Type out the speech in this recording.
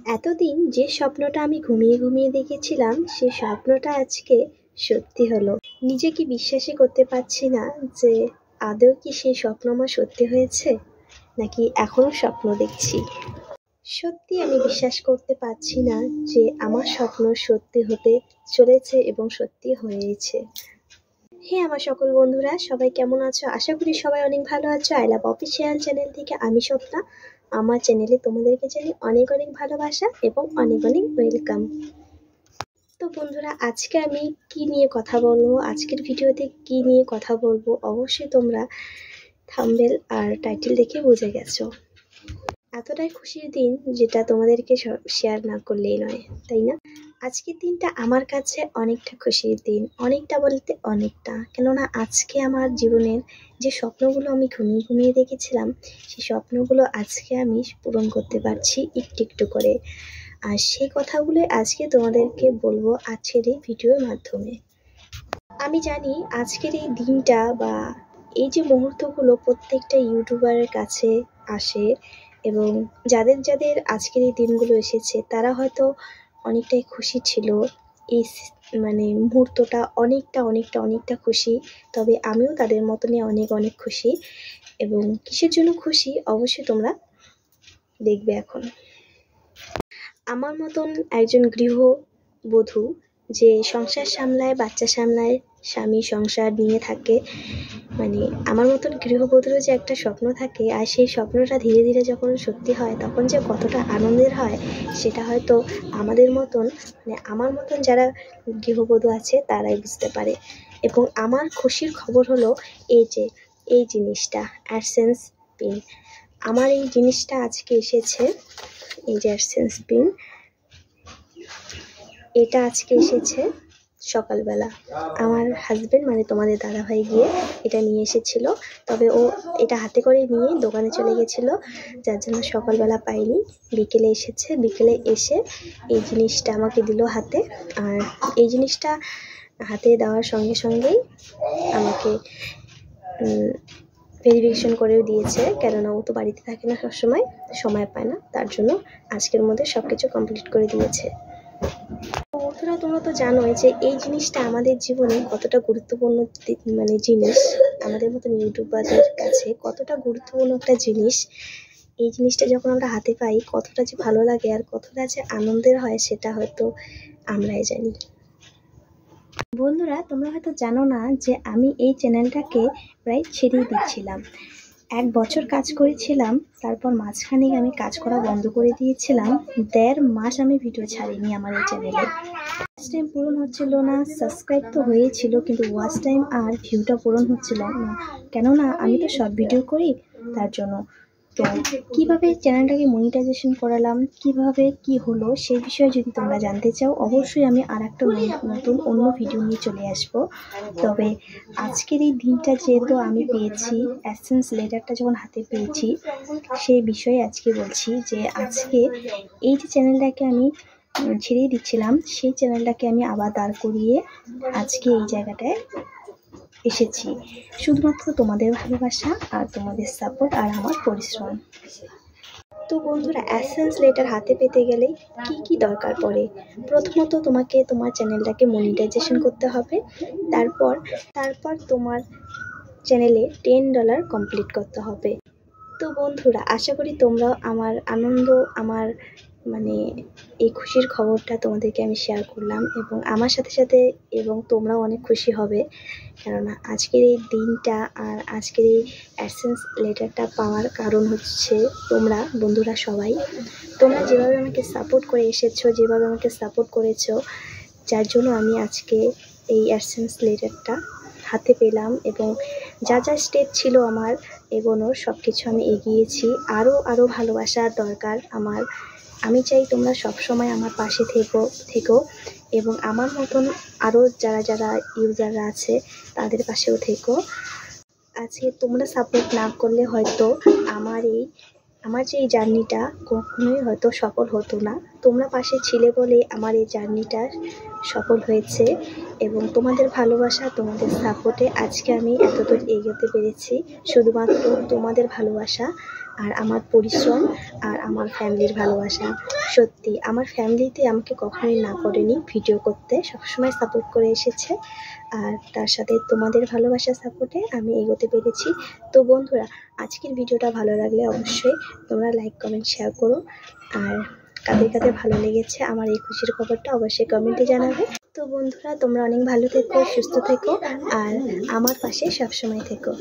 এতদিন যে স্বপ্নটা আমি ঘুমিয়ে ঘুমিয়ে দেখেছিলাম সেই স্বপ্নটা আজকে সত্যি হলো। নিজেকে বিশ্বাসই করতে পারছি না যে আদৌ কি সেই স্বপ্ন আমার সত্যি হয়েছে নাকি এখনো স্বপ্ন দেখছি। সত্যি আমি বিশ্বাস করতে পারছি না যে আমার স্বপ্ন সত্যি হতে চলেছে এবং সত্যি হয়েছে। হে আমার সকল বন্ধুরা, সবাই কেমন আছো? আশা করি সবাই অনেক ভালো আছো। আই লাভ অফিসিয়াল চ্যানেল থেকে আমি স্বপ্না। আমার চ্যানেলে তোমাদেরকে জানি অনেক অনেক ভালোবাসা এবং অনেক অনেক ওয়েলকাম। তো বন্ধুরা, আজকে আমি কি নিয়ে কথা বলবো, আজকের ভিডিওতে কি নিয়ে কথা বলবো অবশ্যই তোমরা থাম্বনেল আর টাইটেল দেখে বুঝে গেছো। এতটাই খুশির দিন যেটা তোমাদেরকে শেয়ার না করলেই নয়, তাই না? আজকের দিনটা আমার কাছে অনেকটা খুশির দিন, অনেকটা বলতে অনেকটা। কেননা আজকে আমার জীবনের যে স্বপ্নগুলো আমি ঘুমিয়ে ঘুমিয়ে দেখেছিলাম সেই স্বপ্নগুলো আজকে আমি পূরণ করতে পারছি একটু একটু করে। আর সেই কথাগুলো আজকে তোমাদেরকে বলবো আজকের এই ভিডিওর মাধ্যমে। আমি জানি আজকের এই দিনটা বা এই যে মুহূর্তগুলো প্রত্যেকটা ইউটিউবারের কাছে আসে, এবং যাদের যাদের আজকের এই দিনগুলো এসেছে তারা হয়তো অনেকটাই খুশি ছিল। এই মানে মুহূর্তটা অনেকটা অনেকটা অনেকটা খুশি। তবে আমিও তাদের মতনই অনেক অনেক খুশি। এবং কিসের জন্য খুশি অবশ্যই তোমরা দেখবে এখন। আমার মতন একজন গৃহবধূ যে সংসার সামলায়, বাচ্চা সামলায়, স্বামী সংসার নিয়ে থাকে, মানে আমার মতন গৃহবধূরও যে একটা স্বপ্ন থাকে, আর সেই স্বপ্নটা ধীরে ধীরে যখন সত্যি হয় তখন যে কতটা আনন্দের হয় সেটা হয়তো আমাদের মতন আমার মতন যারা গৃহবধূ আছে তারাই বুঝতে পারে। এবং আমার খুশির খবর হলো এই জিনিসটা অ্যাডসেন্স পিন। আমার এই জিনিসটা আজকে এসেছে, এই যে অ্যাডসেন্স পিন, এটা আজকে এসেছে সকালবেলা। আমার হাজবেন্ড মানে তোমাদের দাদাভাই গিয়ে এটা নিয়ে এসেছিল। তবে ও এটা হাতে করে নিয়ে দোকানে চলে গেছিল, যার জন্য সকালবেলা পাইনি। বিকেলে এসেছে, বিকেলে এসে এই জিনিসটা আমাকে দিল হাতে। আর এই জিনিসটা হাতে দেওয়ার সঙ্গে সঙ্গেই আমাকে ভেরিফিকেশন করেও দিয়েছে, কেননা ও তো বাড়িতে থাকে না, সবসময় সময় পায় না, তার জন্য আজকের মধ্যে সব কিছু কমপ্লিট করে দিয়েছে। বন্ধুরা, তোমরা তো জানোই যে এই জিনিসটা আমাদের জীবনে কতটা গুরুত্বপূর্ণ জিনিস, আমাদের মতন ইউটিউবারদের কাছে কতটা গুরুত্বপূর্ণ একটা জিনিস। এই জিনিসটা যখন আমরা হাতে পাই কতটা যে ভালো লাগে আর কতটা যে আনন্দের হয় সেটা হয়তো আমরাই জানি। বন্ধুরা, তোমরা হয়তো জানো না যে আমি এই চ্যানেলটাকে প্রায় ছেড়েই দিচ্ছিলাম। 1 বছর কাজ করেছিলাম, তারপর মাঝখানে আমি কাজ করা বন্ধ করে দিয়েছিলাম। 1.5 মাস আমি ভিডিও ছাড়িনি আমার এই চ্যানেলে। ওয়াচ টাইম পূরণ হচ্ছিল না, সাবস্ক্রাইব তো হয়েছিল কিন্তু ওয়াচ টাইম আর ভিউটা পূরণ হচ্ছিল না, কেননা আমি তো শর্ট ভিডিও করি, তার জন্য। তো কীভাবে চ্যানেলটাকে মনিটাইজেশন করালাম, কিভাবে কি হলো সেই বিষয়ে যদি তোমরা জানতে চাও অবশ্যই আমি আর একটা নতুন অন্য ভিডিও নিয়ে চলে আসব। তবে আজকের এই দিনটা যেহেতু আমি পেয়েছি, অ্যাডসেন্স লেটারটা যখন হাতে পেয়েছি সেই বিষয়ে আজকে বলছি যে আজকে এই যে চ্যানেলটাকে আমি ছেড়েই দিচ্ছিলাম সেই চ্যানেলটাকে আমি আবার দাঁড় করিয়ে আজকে এই জায়গাটায় এসেছি, শুধুমাত্র তোমাদের ভালোবাসা আর তোমাদের সাপোর্ট আর আমার পরিশ্রম। তো বন্ধুরা, অ্যাডসেন্স লেটার হাতে পেতে গেলে কি কি দরকার পড়ে? প্রথমত তোমাকে তোমার চ্যানেলটাকে মনিটাইজেশন করতে হবে। তারপর তোমার চ্যানেলে $10 কমপ্লিট করতে হবে। তো বন্ধুরা, আশা করি তোমরাও আমার আনন্দ, আমার এই খুশির খবরটা তোমাদেরকে আমি শেয়ার করলাম এবং আমার সাথে সাথে এবং তোমরাও অনেক খুশি হবে, কেননা আজকের এই দিনটা আর আজকের এই অ্যাডসেন্স লেটারটা পাওয়ার কারণ হচ্ছে তোমরা বন্ধুরা সবাই। তোমরা যেভাবে আমাকে সাপোর্ট করে এসেছো, যেভাবে আমাকে সাপোর্ট করেছো, যার জন্য আমি আজকে এই অ্যাডসেন্স লেটারটা হাতে পেলাম। এবং যা যা স্টেপ ছিল আমার এগোনোর সব কিছু আমি এগিয়েছি। আরও ভালোবাসার দরকার আমার। আমি চাই তোমরা সবসময় আমার পাশে থেকো এবং আমার মতন আরও যারা ইউজাররা আছে তাদের পাশেও থেকো। আজকে তোমরা সাপোর্ট না করলে হয়তো আমার যে এই জার্নিটা কখনোই হয়তো সফল হতো না। তোমরা পাশে ছিলে বলে আমার এই জার্নিটা সফল হয়েছে এবং তোমাদের ভালোবাসা, তোমাদের সাপোর্টে আজকে আমি এতদূর এগোতে পেরেছি, শুধুমাত্র তোমাদের ভালোবাসা আর আমার পরিশ্রম আর আমার ফ্যামিলির ভালোবাসা। সত্যি আমার ফ্যামিলিতে আমাকে কখনোই না করেনি ভিডিও করতে, সবসময় সাপোর্ট করে এসেছে। আর তার সাথে তোমাদের ভালোবাসা সাপোর্টে আমি এগোতে পেরেছি। তো বন্ধুরা, আজকের ভিডিওটা ভালো লাগলে অবশ্যই তোমরা লাইক কমেন্ট শেয়ার করো। আর কাদের কাদের ভালো লেগেছে আমার এই খুশির খবরটা অবশ্যই কমেন্টে জানাবে। তো বন্ধুরা, তোমরা অনেক ভালো থেকো, সুস্থ থেকো আর আমার পাশে সবসময় থেকো।